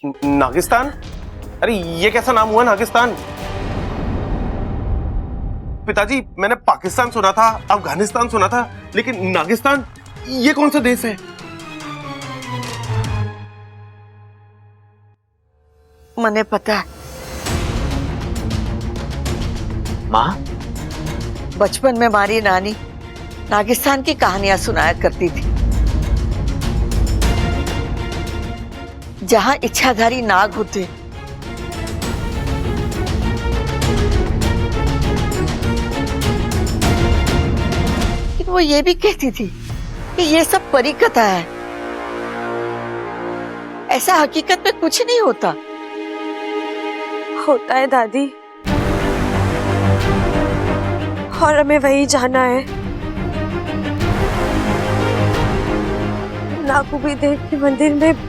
नागिस्तान? अरे ये कैसा नाम हुआ नागिस्तान? पिताजी, मैंने पाकिस्तान सुना था, अफगानिस्तान सुना था, लेकिन नागिस्तान ये कौन सा देश है? मने पता है माँ, बचपन में हमारी नानी नागिस्तान की कहानियां सुनाया करती थी, जहां इच्छाधारी नाग होते, लेकिन वो ये भी कहती थी कि ये सब परी कथा है, ऐसा हकीकत में कुछ नहीं होता। होता है दादी, और हमें वही जाना है। नागुबी देव के मंदिर में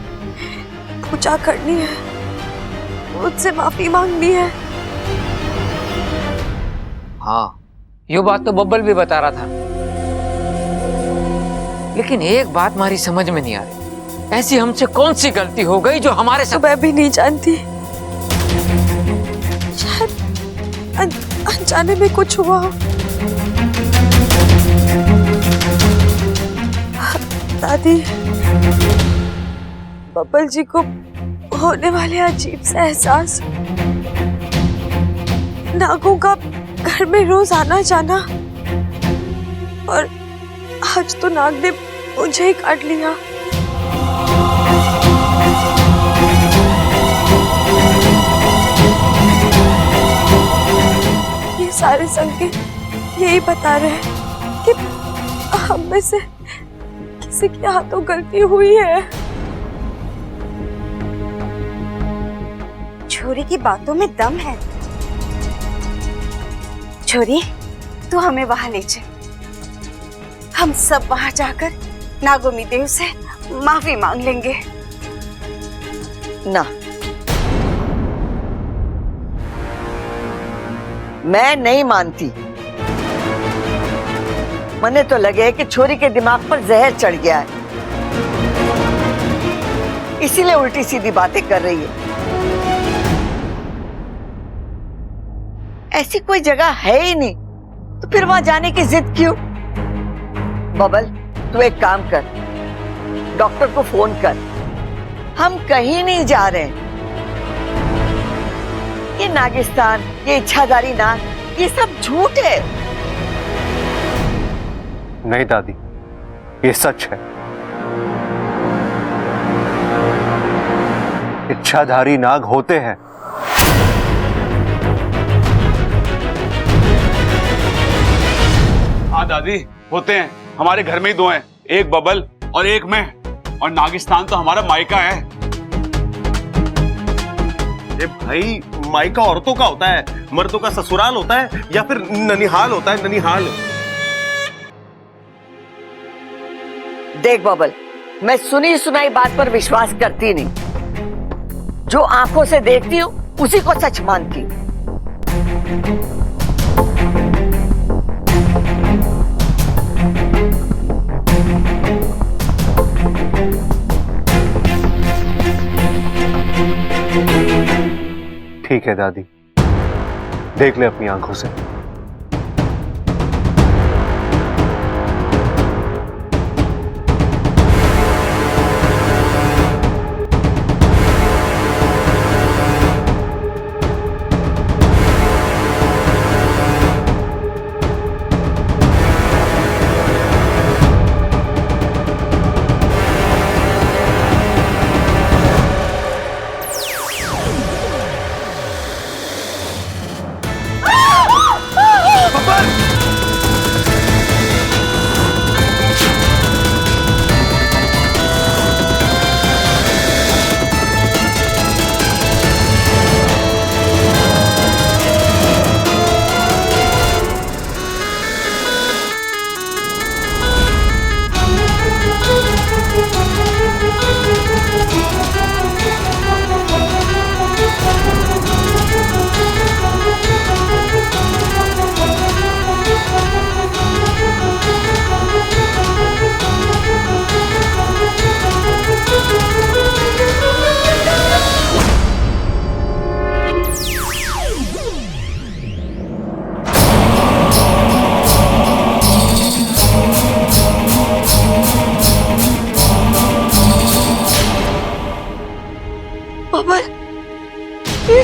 पूजा करनी है, मुझसे माफी मांगनी है। हाँ, ये बात तो बब्बल भी बता रहा था, लेकिन एक बात हमारी समझ में नहीं आ रही, ऐसी हमसे कौन सी गलती हो गई जो हमारे साथ? मैं भी नहीं जानती, शायद अनजाने में कुछ हुआ हो। दादी, बब्बल जी को होने वाले अजीब से एहसास, नागों का घर में रोज आना जाना, और आज तो नाग ने मुझे ही काट लिया। ये सारे संकेत यही बता रहे हैं कि हम में से किसी के हाथों गलती हुई है। छोरी की बातों में दम है। छोरी, तू हमें वहां ले चल, हम सब वहां जाकर नागोमी देव से माफी मांग लेंगे। ना, मैं नहीं मानती। मने तो लगे कि छोरी के दिमाग पर जहर चढ़ गया है, इसीलिए उल्टी सीधी बातें कर रही है। ऐसी कोई जगह है ही नहीं, तो फिर वहां जाने की जिद क्यों? बबल, तू एक काम कर, डॉक्टर को फोन कर, हम कहीं नहीं जा रहे हैं। ये नागिस्तान, ये इच्छाधारी नाग, ये सब झूठ है। नहीं दादी, ये सच है। इच्छाधारी नाग होते हैं। हाँ दादी, होते हैं। हमारे घर में ही दो हैं, एक बबल और एक मैं, और नागिस्तान तो हमारा मायका है। अरे भाई, मायका औरतों का होता है, मर्दों का ससुराल होता है, या फिर ननिहाल होता है, ननिहाल। देख बबल, मैं सुनी सुनाई बात पर विश्वास करती नहीं, जो आंखों से देखती हूँ उसी को सच मानती हूँ। ठीक है दादी, देख ले अपनी आंखों से।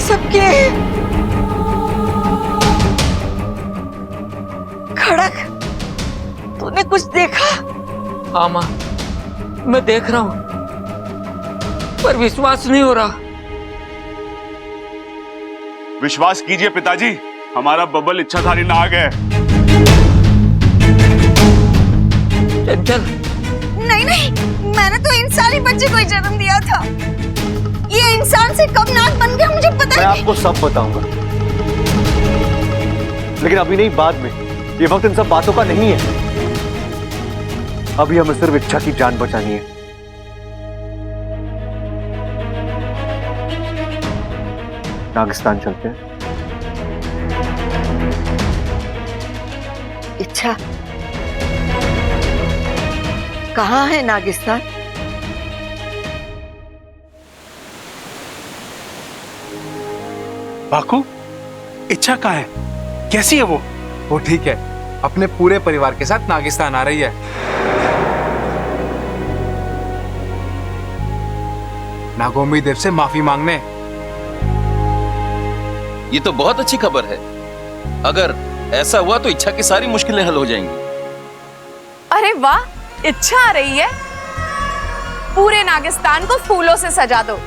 सब क्या है? खड़क, तूने कुछ देखा? हाँ माँ, मैं देख रहा हूं, पर विश्वास नहीं हो रहा। विश्वास कीजिए पिताजी, हमारा बबल इच्छाधारी नाग है। चंचल, नहीं नहीं, मैंने तो इंसानी बच्चे को ही जन्म दिया था। ये इंसान से कब नाग बन गया मुझे पता मैं नहीं। आपको सब बताऊंगा, लेकिन अभी नहीं, बाद में। ये वक्त इन सब बातों का नहीं है। अभी हमें सिर्फ इच्छा की जान बचानी है। नागिस्तान चलते हैं। इच्छा, कहाँ है नागिस्तान? बाकू, इच्छा कहाँ है? कैसी है वो? वो ठीक है, अपने पूरे परिवार के साथ नागिस्तान आ रही है। नागोमी देव से माफी मांगने। ये तो बहुत अच्छी खबर है। अगर ऐसा हुआ तो इच्छा की सारी मुश्किलें हल हो जाएंगी। अरे वाह, इच्छा आ रही है। पूरे नागिस्तान को फूलों से सजा दो,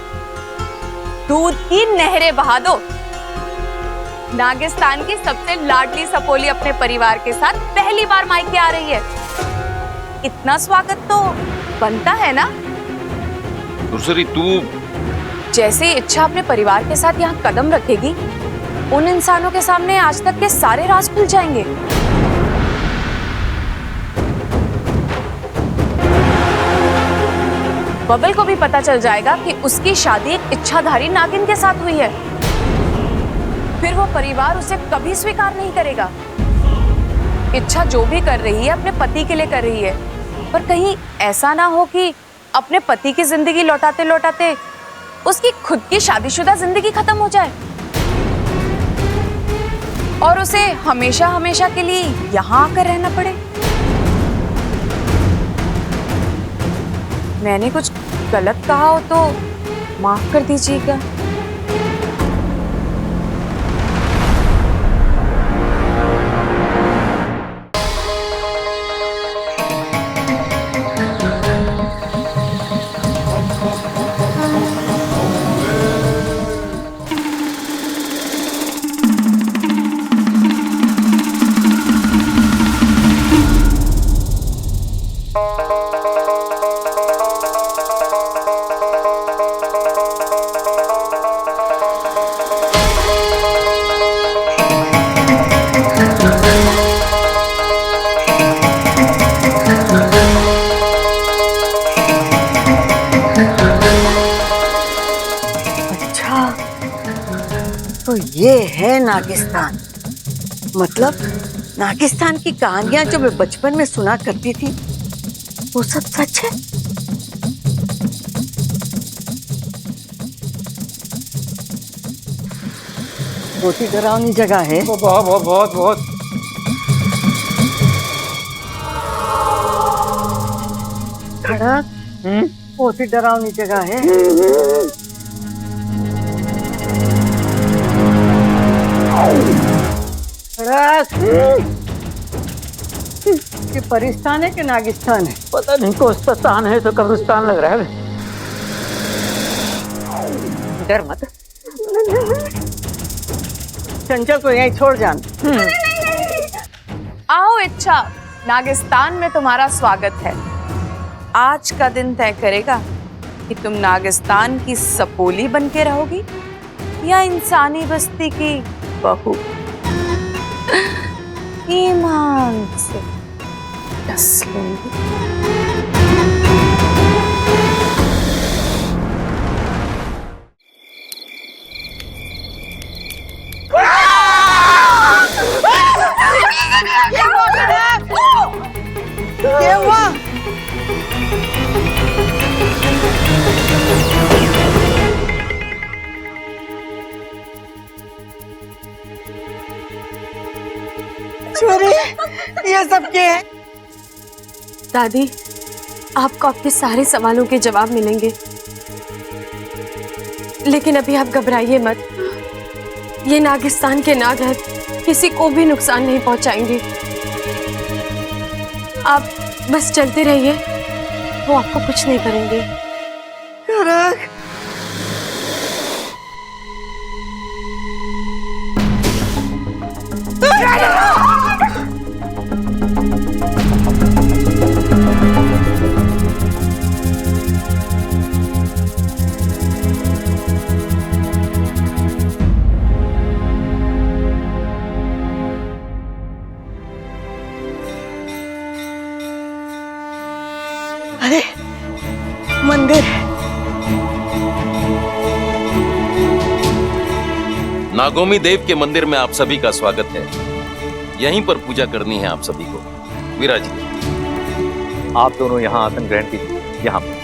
दूध की नहरें बहा दो। नागिस्तान की सबसे लाडली सपोली अपने परिवार के साथ पहली बार मायके आ रही है। इतना स्वागत तो बनता है ना। दूसरी, तू जैसे ही इच्छा अपने परिवार के साथ यहाँ कदम रखेगी, उन इंसानों के सामने आज तक के सारे राज खुल जाएंगे। बबल को भी पता चल जाएगा कि उसकी शादी एक इच्छाधारी नागिन के साथ हुई है। फिर वो परिवार उसे कभी स्वीकार नहीं करेगा। इच्छा जो भी कर रही है अपने पति के लिए कर रही है, पर कहीं ऐसा ना हो कि अपने पति की जिंदगी लौटाते लौटाते उसकी खुद की शादीशुदा जिंदगी खत्म हो जाए और उसे हमेशा हमेशा के लिए यहाँ आकर रहना पड़े। मैंने कुछ गलत कहा हो तो माफ कर दीजिएगा। तो ये है नागिस्तान। मतलब नागिस्तान की कहानियां जो मैं बचपन में सुना करती थी, वो सब सच है। बहुत ही डरावनी जगह है। बहुत बहुत बहुत बहुत। खड़ा, बहुत ही डरावनी जगह है। ये परिस्तान है कि नागिस्तान है? पता नहीं, कोस्तान है तो कब्रिस्तान लग रहा है। डर मत। चंचल को यहीं छोड़ जान। आओ इच्छा, नागिस्तान में तुम्हारा स्वागत है। आज का दिन तय करेगा कि तुम नागिस्तान की सपोली बन के रहोगी या इंसानी बस्ती की बहू। ईमान से डस लूंगी। क्या हुआ? छोरी, ये सब क्या है? दादी, आपको आपके सारे सवालों के जवाब मिलेंगे, लेकिन अभी आप घबराइए मत। ये नागिस्तान के नागर किसी को भी नुकसान नहीं पहुंचाएंगे। आप बस चलते रहिए, वो आपको कुछ नहीं करेंगे। अरे मंदिर, नागोमी देव के मंदिर में आप सभी का स्वागत है। यहीं पर पूजा करनी है आप सभी को। विराजिए। आप दोनों यहाँ आसन ग्रहण कीजिए। यहाँ पर।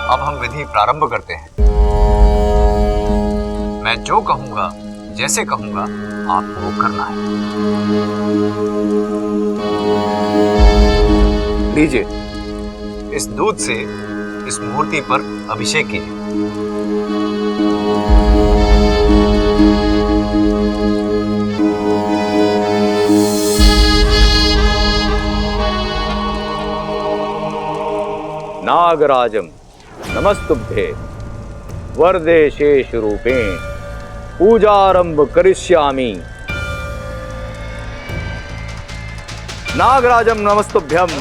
अब हम विधि प्रारंभ करते हैं। मैं जो कहूंगा, जैसे कहूंगा, आपको करना है। लीजिए, इस दूध से इस मूर्ति पर अभिषेक कीजिए। नागराजम नमस्तुभ्ये वरदे शेष रूपेण पूजारंभ करिष्यामि। नागराजम नमस्तुभ्यम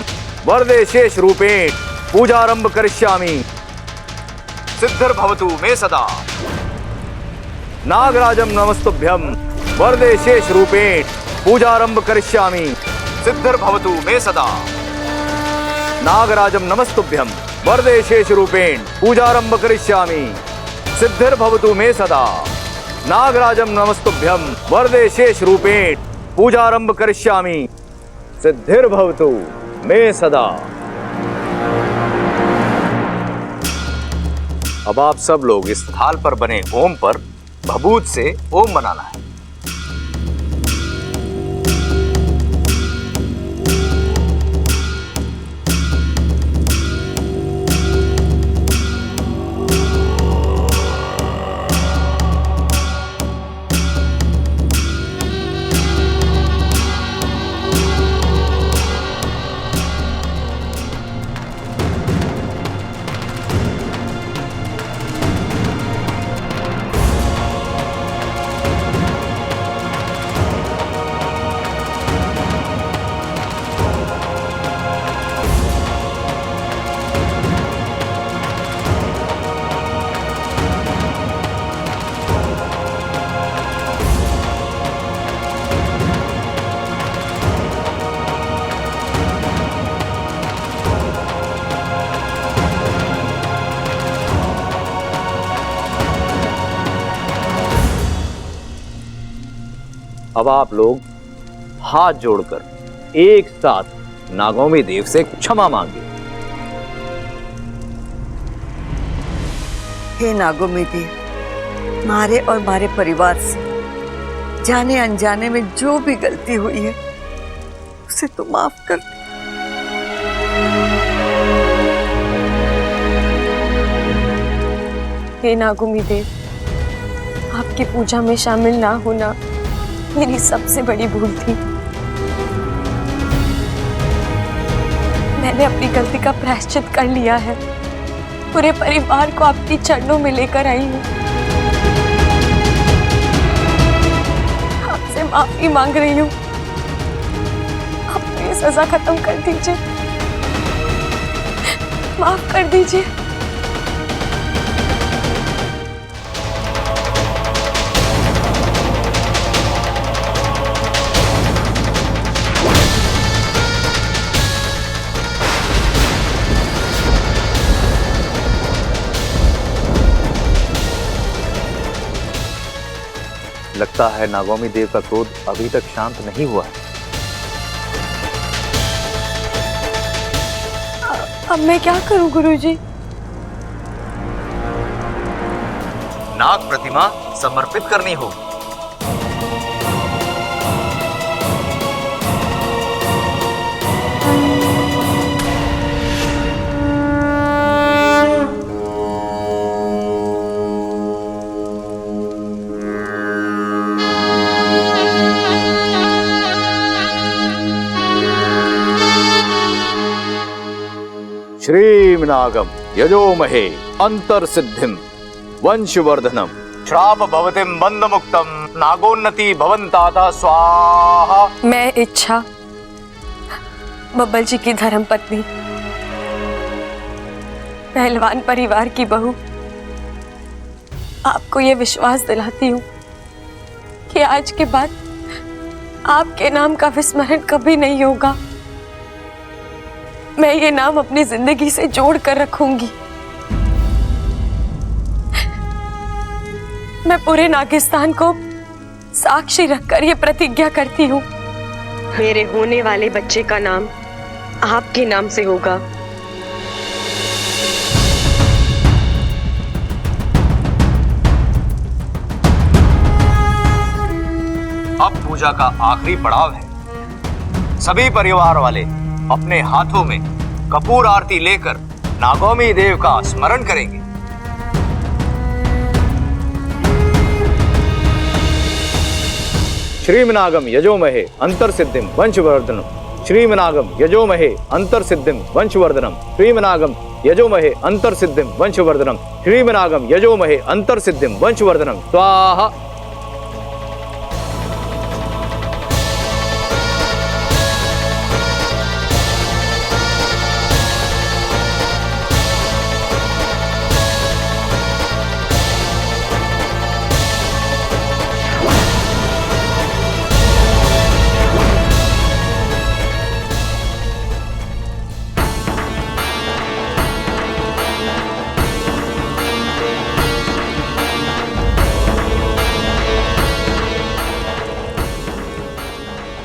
वरदे शेष रूपेण पूजारंभ करिष्यामि। सिद्धिर्भवतु मे सदा। नागराजम नमस्तुभ्यम वरदे शेष रूपेण पूजारंभ करिष्यामि। सिद्धिर्भवतु मे सदा। नागराजम नमस्तुभ्यम वरदे शेष रूपेण पूजारंभ करिष्यामि। सिद्धिर्भवतु मे सदा। नागराजम नमस्तुभ्यम वरदे शेष रूपेण पूजारंभ करिष्यामि। सिद्धिर्भवतु मे सदा। अब आप सब लोग इस थाल पर बने ओम पर भभूत से ओम बनाना है। अब आप लोग हाथ जोड़कर एक साथ नागोमी देव से क्षमा मांगे। हे नागोमी देव, मारे और मारे परिवार से जाने अनजाने में जो भी गलती हुई है उसे तो माफ कर दे। हे नागोमी देव, आपकी पूजा में शामिल ना होना मेरी सबसे बड़ी भूल थी। मैंने अपनी गलती का प्रायश्चित कर लिया है। पूरे परिवार को आपकी चरणों में लेकर आई हूँ। आपसे माफी मांग रही हूँ। आप ये सजा खत्म कर दीजिए, माफ कर दीजिए। लगता है नागोमी देव का क्रोध अभी तक शांत नहीं हुआ है। अब मैं क्या करूं गुरुजी? नाग प्रतिमा समर्पित करनी होगी। श्रीमनागम यजोमहे अंतर्सिद्धिम वंशवर्धनम श्राप भवतिम बंध मुक्तम नागोन्नति भवन्ताता स्वाहा। मैं इच्छा, बब्बल जी की धर्मपत्नी, पहलवान परिवार की बहू, आपको ये विश्वास दिलाती हूँ कि आज के बाद आपके नाम का विस्मरण कभी नहीं होगा। मैं ये नाम अपनी जिंदगी से जोड़ कर रखूंगी। मैं पूरे नागिस्तान को साक्षी रखकर ये प्रतिज्ञा करती हूँ, मेरे होने वाले बच्चे का नाम आपके नाम से होगा। अब पूजा का आखिरी पड़ाव है। सभी परिवार वाले अपने हाथों में कपूर आरती लेकर नागोमी देव का स्मरण करेंगे। श्रीमनागम यजोमहे अंतर्सिद्धिम वंशवर्धनम श्रीमनागम यजोमहे अंतर्सिद्धिम वंशवर्धनम श्रीमनागम यजोमहे अंतर्सिद्धिम वंशवर्धनम श्रीमनागम यजोमहे अंतर्सिद्धिम वंशवर्धनम स्वाहा।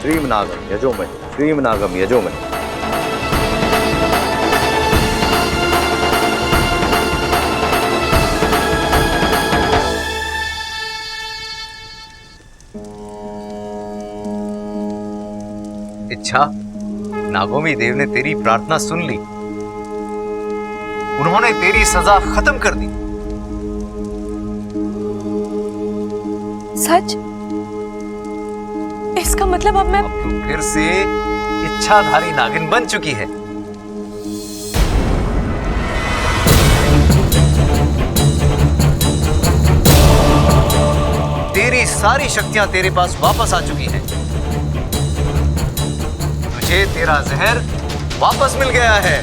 श्रीमनागम यजोमहे श्रीमनागम यजोमहे। इच्छा, नागोमी देव ने तेरी प्रार्थना सुन ली। उन्होंने तेरी सजा खत्म कर दी। सच? इसका मतलब अब मैं तू फिर से इच्छाधारी नागिन बन चुकी है। तेरी सारी शक्तियां तेरे पास वापस आ चुकी हैं। तुझे तेरा जहर वापस मिल गया है।